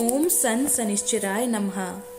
ओम सन शनिश्चराय नमः।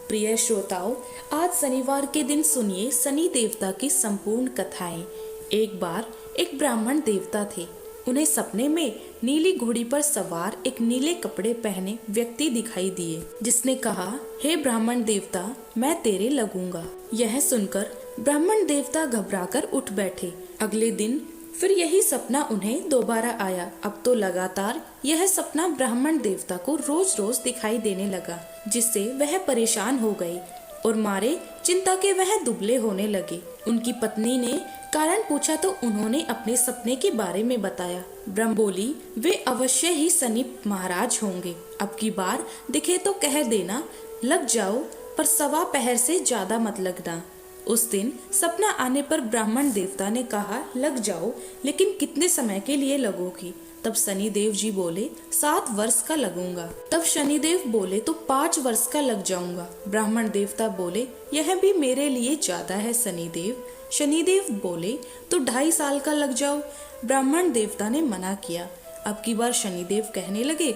प्रिय श्रोताओं, आज शनिवार के दिन सुनिए शनि देवता की संपूर्ण कथाएं। एक बार एक ब्राह्मण देवता थे। उन्हें सपने में नीली घोड़ी पर सवार एक नीले कपड़े पहने व्यक्ति दिखाई दिए, जिसने कहा, हे ब्राह्मण देवता, मैं तेरे लगूंगा। यह सुनकर ब्राह्मण देवता घबराकर उठ बैठे। अगले दिन फिर यही सपना उन्हें दोबारा आया। अब तो लगातार यह सपना ब्राह्मण देवता को रोज रोज दिखाई देने लगा, जिससे वह परेशान हो गए और मारे चिंता के वह दुबले होने लगे। उनकी पत्नी ने कारण पूछा तो उन्होंने अपने सपने के बारे में बताया। ब्रह्म बोली, वे अवश्य ही शनि महाराज होंगे। अब की बार दिखे तो कह देना, लग जाओ, पर सवा पहर से ज्यादा मत लगना। उस दिन सपना आने पर ब्राह्मण देवता ने कहा, लग जाओ, लेकिन कितने समय के लिए लगोगी? तब शनिदेव जी बोले, 7 वर्ष का लगूंगा। तब शनिदेव बोले, तो 5 वर्ष का लग जाऊंगा। ब्राह्मण देवता बोले, यह भी मेरे लिए ज्यादा है शनिदेव। शनिदेव बोले, तो 2.5 साल का लग जाओ। ब्राह्मण देवता ने मना किया। अब की बार शनिदेव कहने लगे,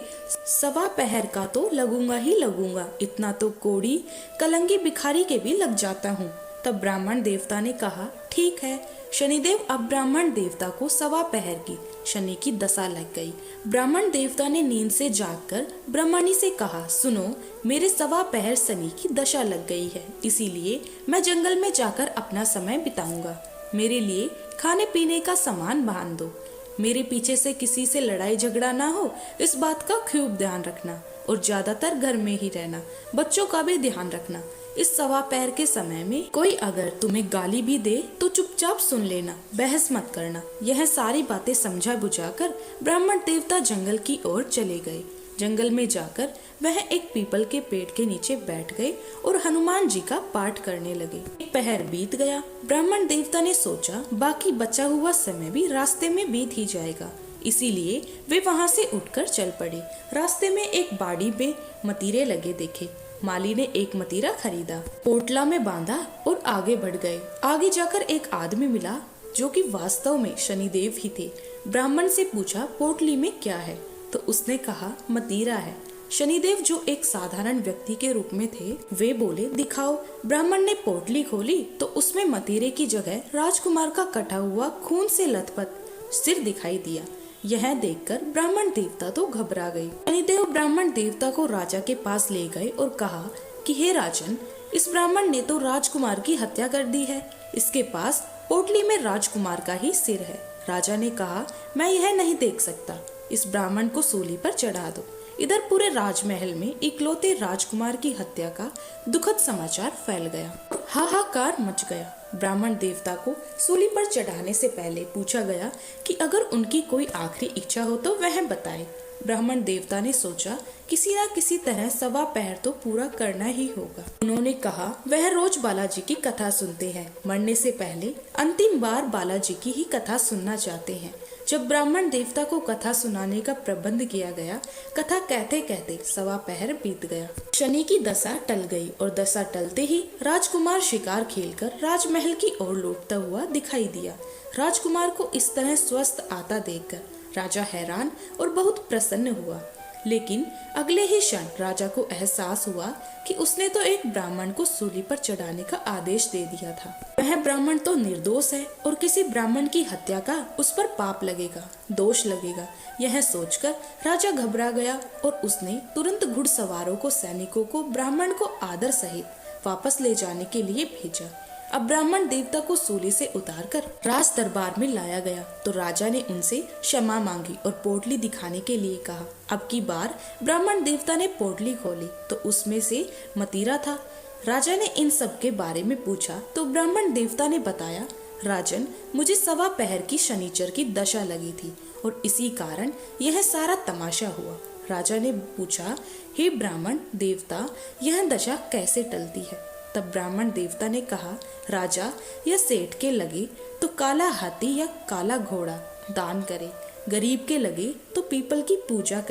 सवा पहर का तो लगूंगा ही लगूंगा, इतना तो कोड़ी कलंगी भिखारी के भी लग जाता हूँ। तब ब्राह्मण देवता ने कहा, ठीक है। शनिदेव अब ब्राह्मण देवता को सवा पहर की शनि की दशा लग गई। ब्राह्मण देवता ने नींद से जागकर ब्रह्मणी से कहा, सुनो, मेरे सवा पहर शनि की दशा लग गई है, इसीलिए मैं जंगल में जाकर अपना समय बिताऊंगा। मेरे लिए खाने पीने का सामान बांध दो। मेरे पीछे से किसी से लड़ाई झगड़ा ना हो, इस बात का खूब ध्यान रखना, और ज्यादातर घर में ही रहना। बच्चों का भी ध्यान रखना। इस सवा पैर के समय में कोई अगर तुम्हें गाली भी दे तो चुपचाप सुन लेना, बहस मत करना। यह सारी बातें समझा बुझाकर ब्राह्मण देवता जंगल की ओर चले गए। जंगल में जाकर वह एक पीपल के पेड़ के नीचे बैठ गए और हनुमान जी का पाठ करने लगे। एक पहर बीत गया। ब्राह्मण देवता ने सोचा, बाकी बचा हुआ समय भी रास्ते में बीत ही जाएगा, इसीलिए वे वहाँ से उठकर चल पड़े। रास्ते में एक बाड़ी में मतीरे लगे देखे। माली ने एक मतीरा खरीदा, पोटला में बांधा और आगे बढ़ गए। आगे जाकर एक आदमी मिला जो कि वास्तव में शनिदेव ही थे। ब्राह्मण से पूछा, पोटली में क्या है? तो उसने कहा, मतीरा है। शनिदेव जो एक साधारण व्यक्ति के रूप में थे, वे बोले, दिखाओ। ब्राह्मण ने पोटली खोली तो उसमें मतीरे की जगह राजकुमार का कटा हुआ खून से लथपथ सिर दिखाई दिया। यह देखकर ब्राह्मण देवता तो घबरा गए। शनिदेव ब्राह्मण देवता को राजा के पास ले गए और कहा कि हे राजन, इस ब्राह्मण ने तो राजकुमार की हत्या कर दी है। इसके पास पोटली में राजकुमार का ही सिर है। राजा ने कहा, मैं यह नहीं देख सकता, इस ब्राह्मण को सूली पर चढ़ा दो। इधर पूरे राजमहल में इकलौते राजकुमार की हत्या का दुखद समाचार फैल गया। हाहाकार मच गया। ब्राह्मण देवता को सूली पर चढ़ाने से पहले पूछा गया कि अगर उनकी कोई आखिरी इच्छा हो तो वह बताए। ब्राह्मण देवता ने सोचा, किसी न किसी तरह सवा पहर तो पूरा करना ही होगा। उन्होंने कहा, वह रोज बालाजी की कथा सुनते हैं, मरने से पहले अंतिम बार बालाजी की ही कथा सुनना चाहते हैं। जब ब्राह्मण देवता को कथा सुनाने का प्रबंध किया गया, कथा कहते कहते सवा पहर बीत गया। शनि की दशा टल गई और दशा टलते ही राजकुमार शिकार खेलकर राजमहल की ओर लौटता हुआ दिखाई दिया। राजकुमार को इस तरह स्वस्थ आता देखकर राजा हैरान और बहुत प्रसन्न हुआ। लेकिन अगले ही क्षण राजा को एहसास हुआ कि उसने तो एक ब्राह्मण को सूली पर चढ़ाने का आदेश दे दिया था। वह ब्राह्मण तो निर्दोष है और किसी ब्राह्मण की हत्या का उस पर पाप लगेगा, दोष लगेगा। यह सोचकर राजा घबरा गया और उसने तुरंत घुड़सवारों को, सैनिकों को ब्राह्मण को आदर सहित वापस ले जाने के लिए भेजा। अब ब्राह्मण देवता को सूली से उतारकर राज दरबार में लाया गया तो राजा ने उनसे क्षमा मांगी और पोटली दिखाने के लिए कहा। अब की बार ब्राह्मण देवता ने पोटली खोली तो उसमें से मतीरा था। राजा ने इन सब के बारे में पूछा तो ब्राह्मण देवता ने बताया, राजन, मुझे सवा पहर की शनिचर की दशा लगी थी और इसी कारण यह सारा तमाशा हुआ। राजा ने पूछा, हे ब्राह्मण देवता, यह दशा कैसे टलती है? तब ब्राह्मण देवता ने कहा, राजा, यह सेठ के लगे तो काला हाथी या काला घोड़ा दान करे, गरीब के लगे तो पीपल की पूजा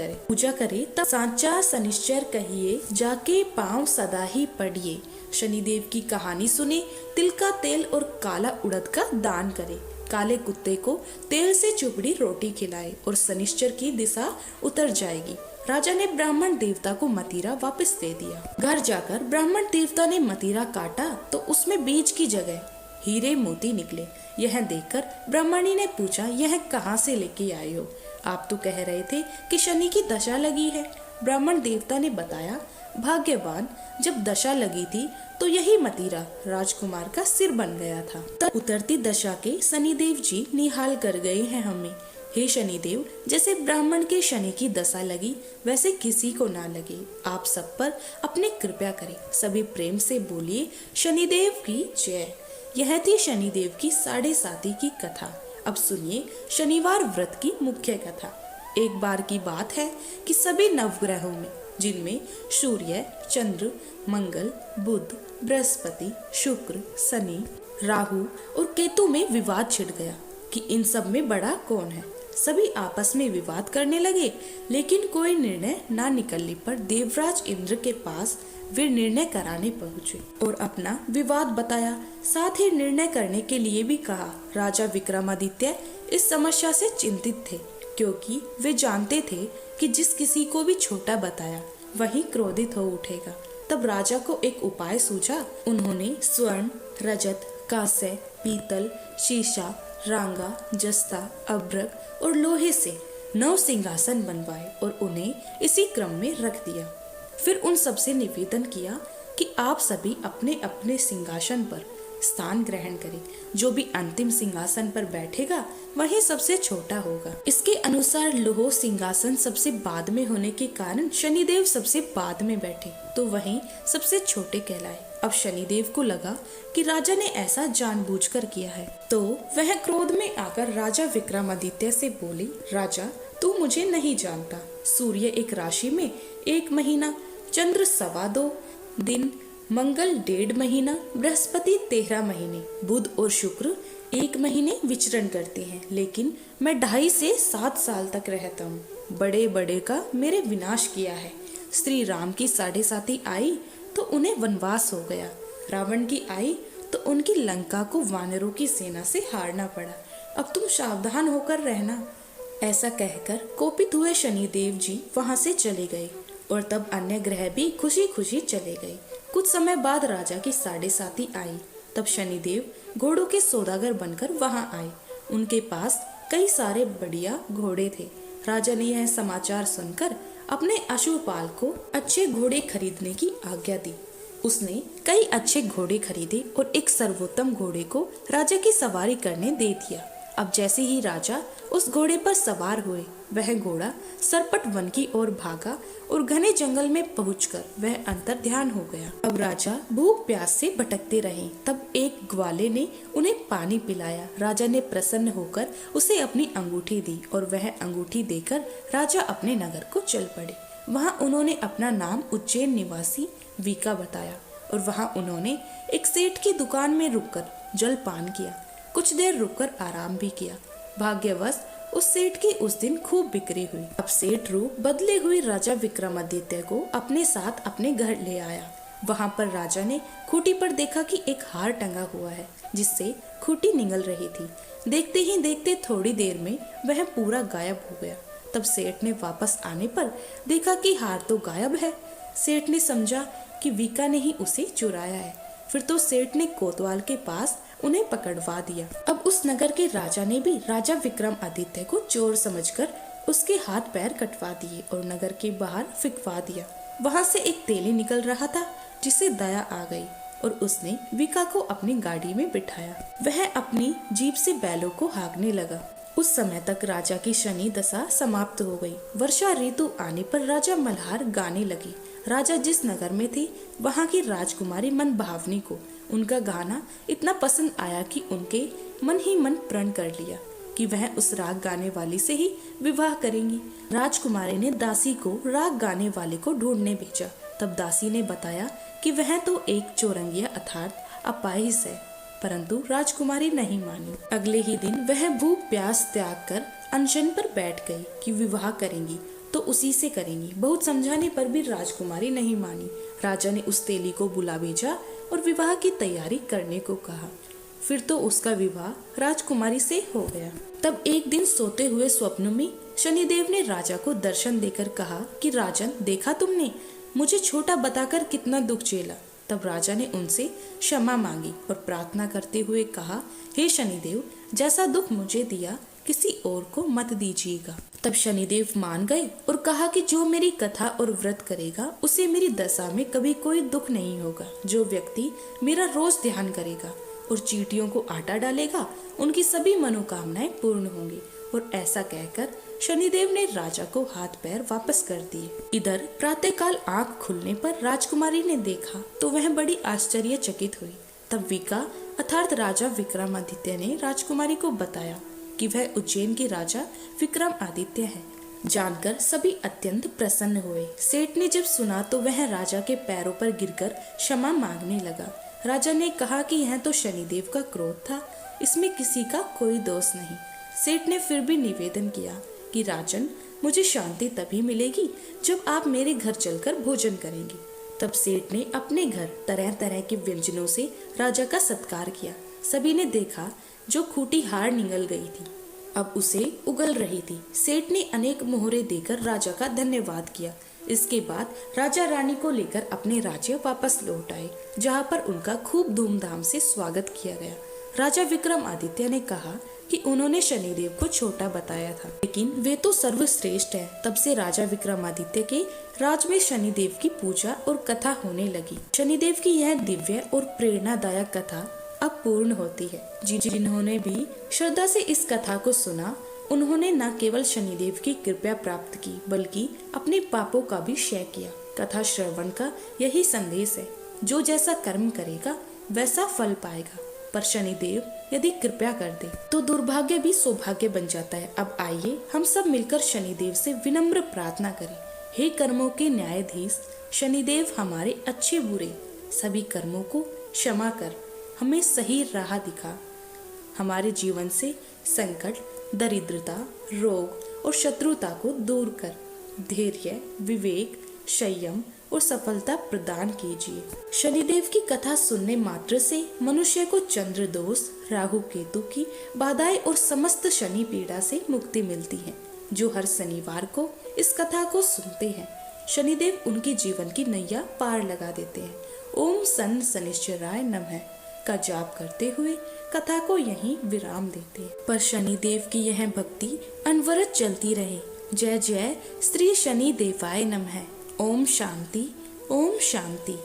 करे तब सांचा शनिश्चर कहिए, जाके पाँव सदा ही पड़िए। शनिदेव की कहानी सुने, तिल का तेल और काला उड़द का दान करे, काले कुत्ते को तेल से चुपड़ी रोटी खिलाए और शनिश्चर की दिशा उतर जाएगी। राजा ने ब्राह्मण देवता को मदिरा वापस दे दिया। घर जाकर ब्राह्मण देवता ने मदिरा काटा तो उसमें बीज की जगह हीरे मोती निकले। यह देखकर ब्राह्मणी ने पूछा, यह कहाँ से लेके आए हो? आप तो कह रहे थे कि शनि की दशा लगी है। ब्राह्मण देवता ने बताया, भाग्यवान, जब दशा लगी थी तो यही मदिरा राजकुमार का सिर बन गया था। तब उतरती दशा के शनिदेव जी निहाल कर गए हैं हमें। हे शनिदेव, जैसे ब्राह्मण के शनि की दशा लगी वैसे किसी को ना लगे। आप सब पर अपनी कृपा करें। सभी प्रेम से बोलिए, शनिदेव की जय। यह थी शनिदेव की 7.5 की कथा। अब सुनिए शनिवार व्रत की मुख्य कथा। एक बार की बात है कि सभी नवग्रहों में, जिनमें सूर्य, चंद्र, मंगल, बुध, बृहस्पति, शुक्र, शनि, राहु और केतु में विवाद छिड़ गया कि इन सब में बड़ा कौन है। सभी आपस में विवाद करने लगे, लेकिन कोई निर्णय ना निकलने पर देवराज इंद्र के पास वे निर्णय कराने पहुंचे और अपना विवाद बताया। साथ ही निर्णय करने के लिए भी कहा। राजा विक्रमादित्य इस समस्या से चिंतित थे, क्योंकि वे जानते थे कि जिस किसी को भी छोटा बताया वही क्रोधित हो उठेगा। तब राजा को एक उपाय सूझा। उन्होंने स्वर्ण, रजत, कांस्य, पीतल, शीशा, रांगा, जस्ता, अभ्रक और लोहे से 9 सिंहासन बनवाए और उन्हें इसी क्रम में रख दिया। फिर उन सबसे निवेदन किया कि आप सभी अपने अपने सिंहासन पर स्थान ग्रहण करें। जो भी अंतिम सिंहासन पर बैठेगा वही सबसे छोटा होगा। इसके अनुसार लोह सिंहासन सबसे बाद में होने के कारण शनिदेव सबसे बाद में बैठे तो वही सबसे छोटे कहलाए। अब शनिदेव को लगा कि राजा ने ऐसा जानबूझकर किया है, तो वह क्रोध में आकर राजा विक्रमादित्य से बोले, राजा, तू मुझे नहीं जानता। सूर्य एक राशि में 1 महीना, चंद्र 2.25 दिन, मंगल 1.5 महीना, बृहस्पति 13 महीने, बुध और शुक्र 1 महीने विचरण करते हैं, लेकिन मैं 2.5 से 7 साल तक रहता हूँ। बड़े बड़े का मेरे विनाश किया है। श्री राम की 7.5 आई तो उन्हें वनवास हो गया। रावण की आई तो उनकी लंका को वानरों की सेना से हारना पड़ा। अब तुम सावधान होकर रहना। ऐसा कहकर कोपित हुए शनिदेव जी वहां से चले गए और तब अन्य ग्रह भी खुशी खुशी चले गए। कुछ समय बाद राजा की 7.5 आई। तब शनिदेव घोड़ों के सौदागर बनकर वहां आए। उनके पास कई सारे बढ़िया घोड़े थे। राजा ने यह समाचार सुनकर अपने अश्वपाल को अच्छे घोड़े खरीदने की आज्ञा दी। उसने कई अच्छे घोड़े खरीदे और एक सर्वोत्तम घोड़े को राजा की सवारी करने दे दिया। अब जैसे ही राजा उस घोड़े पर सवार हुए, वह घोड़ा सरपट वन की ओर भागा और घने जंगल में पहुंचकर वह अंतर ध्यान हो गया। अब राजा भूख प्यास से भटकते रहे। तब एक ग्वाले ने उन्हें पानी पिलाया। राजा ने प्रसन्न होकर उसे अपनी अंगूठी दी और वह अंगूठी देकर राजा अपने नगर को चल पड़े। वहाँ उन्होंने अपना नाम उज्जैन निवासी वीका बताया और वहाँ उन्होंने एक सेठ की दुकान में रुककर जलपान किया। कुछ देर रुककर आराम भी किया। भाग्यवश उस सेठ की उस दिन खूब बिक्री हुई। अब सेठ रूप बदले हुए राजा विक्रमादित्य को अपने साथ अपने घर ले आया। वहाँ पर राजा ने खूंटी पर देखा कि एक हार टंगा हुआ है, जिससे खूंटी निगल रही थी। देखते ही देखते थोड़ी देर में वह पूरा गायब हो गया। तब सेठ ने वापस आने पर देखा कि हार तो गायब है। सेठ ने समझा कि वीका ने ही उसे चुराया है। फिर तो सेठ ने कोतवाल के पास उन्हें पकड़वा दिया। अब उस नगर के राजा ने भी राजा विक्रमादित्य को चोर समझकर उसके हाथ पैर कटवा दिए और नगर के बाहर फिकवा दिया। वहां से एक तेली निकल रहा था, जिसे दया आ गई और उसने वीका को अपनी गाड़ी में बिठाया। वह अपनी जीप से बैलों को हाँकने लगा। उस समय तक राजा की शनि दशा समाप्त हो गई। वर्षा ऋतु आने पर राजा मल्हार गाने लगे। राजा जिस नगर में थे वहाँ की राजकुमारी मन भावनी को उनका गाना इतना पसंद आया कि उनके मन ही मन प्रण कर लिया कि वह उस राग गाने वाली से ही विवाह करेंगी। राजकुमारी ने दासी को राग गाने वाले को ढूंढने भेजा। तब दासी ने बताया कि वह तो एक चौरंगिया अर्थात अपाहिज है, परंतु राजकुमारी नहीं मानी। अगले ही दिन वह भूख प्यास त्याग कर अनशन पर बैठ गई कि विवाह करेंगी तो उसी से करेंगी। बहुत समझाने पर भी राजकुमारी नहीं मानी। राजा ने उस तेली को बुला भेजा और विवाह की तैयारी करने को कहा। फिर तो उसका विवाह राजकुमारी से हो गया। तब एक दिन सोते हुए स्वप्न में शनिदेव ने राजा को दर्शन देकर कहा कि राजन, देखा तुमने, मुझे छोटा बताकर कितना दुख झेला। तब राजा ने उनसे क्षमा मांगी और प्रार्थना करते हुए कहा, हे शनिदेव, जैसा दुख मुझे दिया किसी और को मत दीजिएगा। तब शनिदेव मान गए और कहा कि जो मेरी कथा और व्रत करेगा उसे मेरी दशा में कभी कोई दुख नहीं होगा। जो व्यक्ति मेरा रोज ध्यान करेगा और चींटियों को आटा डालेगा, उनकी सभी मनोकामनाएं पूर्ण होंगी। और ऐसा कहकर शनिदेव ने राजा को हाथ पैर वापस कर दिए। इधर प्रातःकाल आंख खुलने पर राजकुमारी ने देखा तो वह बड़ी आश्चर्यचकित हुई। तब विका अर्थात राजा विक्रमादित्य ने राजकुमारी को बताया कि वह उज्जैन के राजा विक्रमादित्य है। जानकर सभी अत्यंत प्रसन्न हुए। सेठ ने जब सुना तो वह राजा के पैरों पर गिरकर क्षमा मांगने लगा। राजा ने कहा कि यह तो शनिदेव का क्रोध था, इसमें किसी का कोई दोष नहीं। सेठ ने फिर भी निवेदन किया कि राजन, मुझे शांति तभी मिलेगी जब आप मेरे घर चलकर भोजन करेंगे। तब सेठ ने अपने घर तरह तरह के व्यंजनों से राजा का सत्कार किया। सभी ने देखा जो खूंटी हार निगल गई थी, अब उसे उगल रही थी। सेठ ने अनेक मोहरे देकर राजा का धन्यवाद किया। इसके बाद राजा रानी को लेकर अपने राज्य वापस लौट आए, जहाँ पर उनका खूब धूमधाम से स्वागत किया गया। राजा विक्रमादित्य ने कहा कि उन्होंने शनिदेव को छोटा बताया था, लेकिन वे तो सर्वश्रेष्ठ है। तब से राजा विक्रमादित्य के राज में शनिदेव की पूजा और कथा होने लगी। शनिदेव की यह दिव्य और प्रेरणादायक कथा अब पूर्ण होती है। जिन्होंने भी श्रद्धा से इस कथा को सुना, उन्होंने न केवल शनिदेव की कृपा प्राप्त की, बल्कि अपने पापों का भी क्षय किया। कथा श्रवण का यही संदेश है, जो जैसा कर्म करेगा वैसा फल पाएगा। पर शनिदेव यदि कृपा कर दे तो दुर्भाग्य भी सौभाग्य बन जाता है। अब आइए हम सब मिलकर शनिदेव से विनम्र प्रार्थना करें। हे कर्मों के न्यायाधीश शनिदेव, हमारे अच्छे बुरे सभी कर्मों को क्षमा कर हमें सही राह दिखा। हमारे जीवन से संकट, दरिद्रता, रोग और शत्रुता को दूर कर धैर्य, विवेक, संयम और सफलता प्रदान कीजिए। शनिदेव की कथा सुनने मात्र से मनुष्य को चंद्र दोष, राहु केतु की बाधाएं और समस्त शनि पीड़ा से मुक्ति मिलती है। जो हर शनिवार को इस कथा को सुनते हैं, शनिदेव उनके जीवन की नैया पार लगा देते हैं। ओम सन शनिश्चराय नमः का जाप करते हुए कथा को यहीं विराम देते हैं। पर शनिदेव की यह भक्ति अनवरत चलती रहे। जय जय श्री शनि देवाय नमः। ओम शांति, ओम शांति।